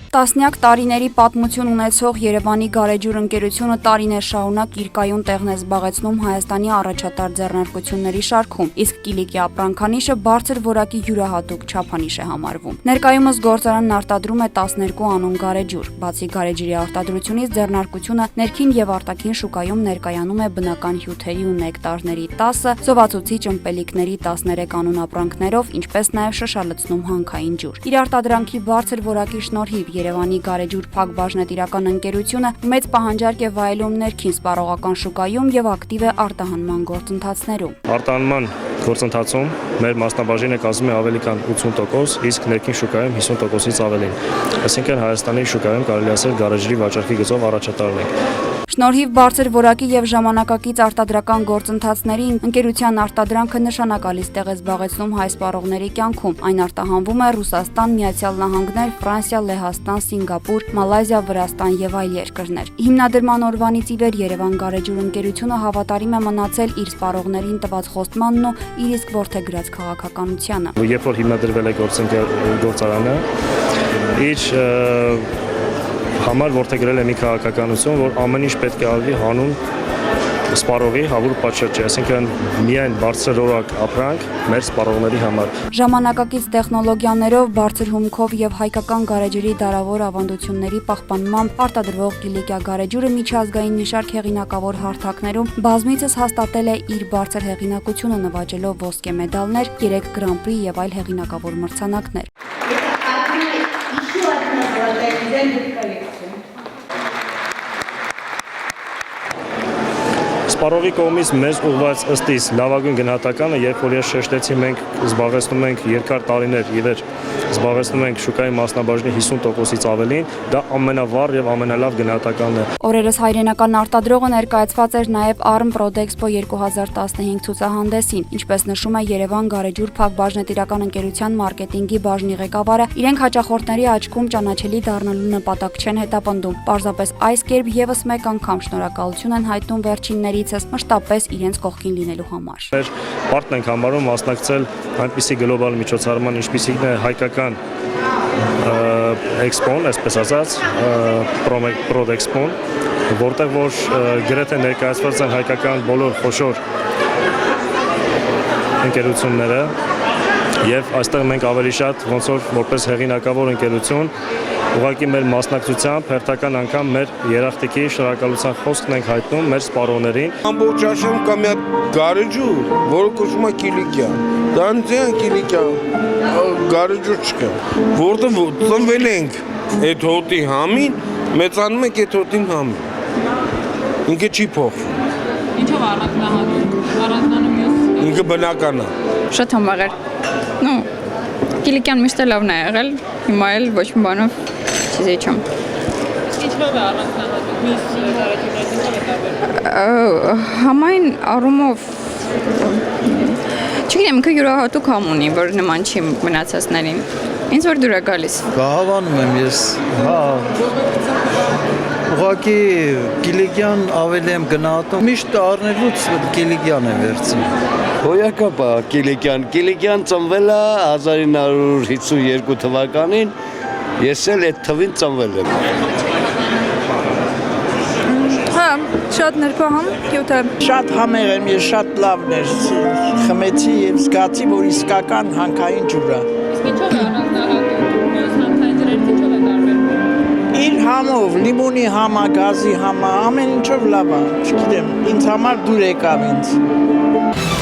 Տասնյակ տարիների պատմություն ունեցող Երևանի գարեջուր ընկերությունը տարիներ շարունակ իր կայուն տեղն է զբաղեցնում Հայաստանի առաջատար ձեռնարկությունների շարքում, իսկ Կիլիկի ապրանքանիշը բարձր որակի յուրահատուկ չափանիշ է համարվում։ Ներկայումս գործարանն արտադրում է 12 անուն գարեջուր, բացի գարեջրի արտադրությունից ձեռնարկությունը ներքին եւ արտաքին շուկայում ներկայանում է բնական հյութերի ու նեկտարների 10, սովածուցիչ ըմպելիքների 13 անուն ապրանքներով, ինչպես նաեւ շշալցնում հանքային ջուր։ Իր արտադրանքի բարձր որակի շնորհիվ Երևանի գարեջուր Փակ բաժնետիրական ընկերությունը մեծ պահանջարկ է վայելում ներքին սպառողական շուկայում եւ ակտիվ է արտահանման գործընթացներում։ Արտահանման գործընթացում մեր մասնաբաժինը կազմում է ավելի քան 80%, իսկ ներքին շուկայում 50%-ից ավելին։ Այսինքն Հայաստանի շուկայում կարելի ասել գարեջրի վաճառքի գծով առաջատարն ենք։ Շնորհիվ բարձր որակի եւ ժամանակակից արտադրական գործընթացների ընկերության արտադրանքը նշանակալից տեղ է զբաղեցնում հայ սպառողների կյանքում։ Այն արտահանվում է Ռուսաստան, Միացյալ Նահանգներ, Ֆրանսիա, Լեհաստան, Սինգապուր, Մալայզիա, Վրաստան եւ այլ երկրներ։ Հիմնադրման օրվանից ի վեր Երևան գարեջուր ընկերությունը հավատարիմ է մնացել իր սպառողներին տված խոստմանն ու իր իսկ որդեգրած քաղաքականությանը։ Երբ որ հիմնադրվել է գործարանը, իր համար որդեգրել է մի քաղաքականություն, որ ամեն ինչ պետք է արվի հանուն սպառողի հավուր պատշաճի, այսինքն միայն բարձրորակ ապրանք մեր սպառողների համար։ Ժամանակակից տեխնոլոգիաներով, բարձր հումքով եւ հայկական գարեջրի դարավոր ավանդությունների պահպանմամբ արտադրվող Կիլիկիա գարեջուրը միջազգային մի շարք հեղինակավոր հարթակներում բազմիցս հաստատել է իր բարձր հեղինակությունը, նվաճելով ոսկե մեդալներ, 3 Grand-Prix եւ այլ հեղինակավոր մրցանակներ։ Սպառողի կողմից մեզ ուղղված ըստ իս լավագույն գնահատականը, երբ որ ես շեշտեցի, մենք զբաղեցնում ենք երկար տարիներ ի վեր զբաղեցնում ենք շուկայի մասնաբաժնի 50%-ից ավելին, դա ամենավառ եւ ամենալավ գնահատականն է։ Օրերս հայրենական արտադրողը ներկայացված էր նաեւ ARM Prodexpo 2015 ցուցահանդեսին, ինչպես նշում է Երևան գարեջուր Փակ բաժնետիրական ընկերության մարքեթինգի բաժնի ղեկավարը, իրենք հաճախորդների աչքում ճանաչելի դառնալու նպատակ չեն հետապնդում։ Պարզապես այս կերպ եւս մեկ անգամ շնորհակալություն են հայտնում վերջիններիցս մշտապես իրենց կողքին լինելու համար։ Մեր պարտն ենք համարում մասնակցել այնպիսի գլոբալ միջոցառման, ինչպիսին է հայկական էքսպոն, այսպես ասած, Prodexpo-ն, որտեղ որ գրեթե ներկայացված են հայկական բոլոր խոշոր ընկերությունները եւ այստեղ մենք ավելի շատ ոնց որ որպես հեղինակավոր ընկերություն ուղղակի մեր մասնակցությամբ հերթական անգամ մեր երախտիկի շնորհակալության խոսքն ենք հայտնում մեր սպառողներին։ Ամբողջ աշխարհում կա մի հատ գարեջուր, որը կոչվում է Կիլիկիա։ Դրանցիան Կիլիկիա գարեջուր չկա, որտեղ ծնվել ենք այդ հոտի համին, մեծանում ենք այդ հոտին համին։ Ինքը չի փոխվում։ Ինչով առանձնանում մյուս։ Ինքը բնական է։ Շատ համեղ էր։ Ну, Կիլիկյան միշտ լավն է եղել, հիմա էլ ոչ մի բանով չզիջում։ Ինչով է առանձնանում մյուս գարեջուրներից ինչով է տարբեր։ Համայն առումով չգիտեմ, ինքը յուրահատուկ համ ունի, որ նման չի մնացածներին։ Ինձ որ դուր է գալիս։ Կահավանում եմ ես, հա։ Ուղղակի Կիլիկյան ավելի եմ գնահատում, միշտ առնելուց Կիլիկյան եմ վերցնում։ Հոյակապ է Կիլիկյան ծնվել է 1952 թվականին, ես էլ այդ թվին ծնվել եմ։ Հա, շատ ներփահամ, հյութը։ Շատ համեղ եմ, ես շատ լավն էր, խմեցի և զգացի, որ իսկական հանքային ջուր է։ Իսկ ինչով է առանձնահատուկ մյուս հանքային ջրերից ինչով է տարբերվում։ Իր համով, լիմոնի համա, գազի համա, ամեն ինչով լավ է, չգիտեմ, ինձ համար դուր եկավ ինձ։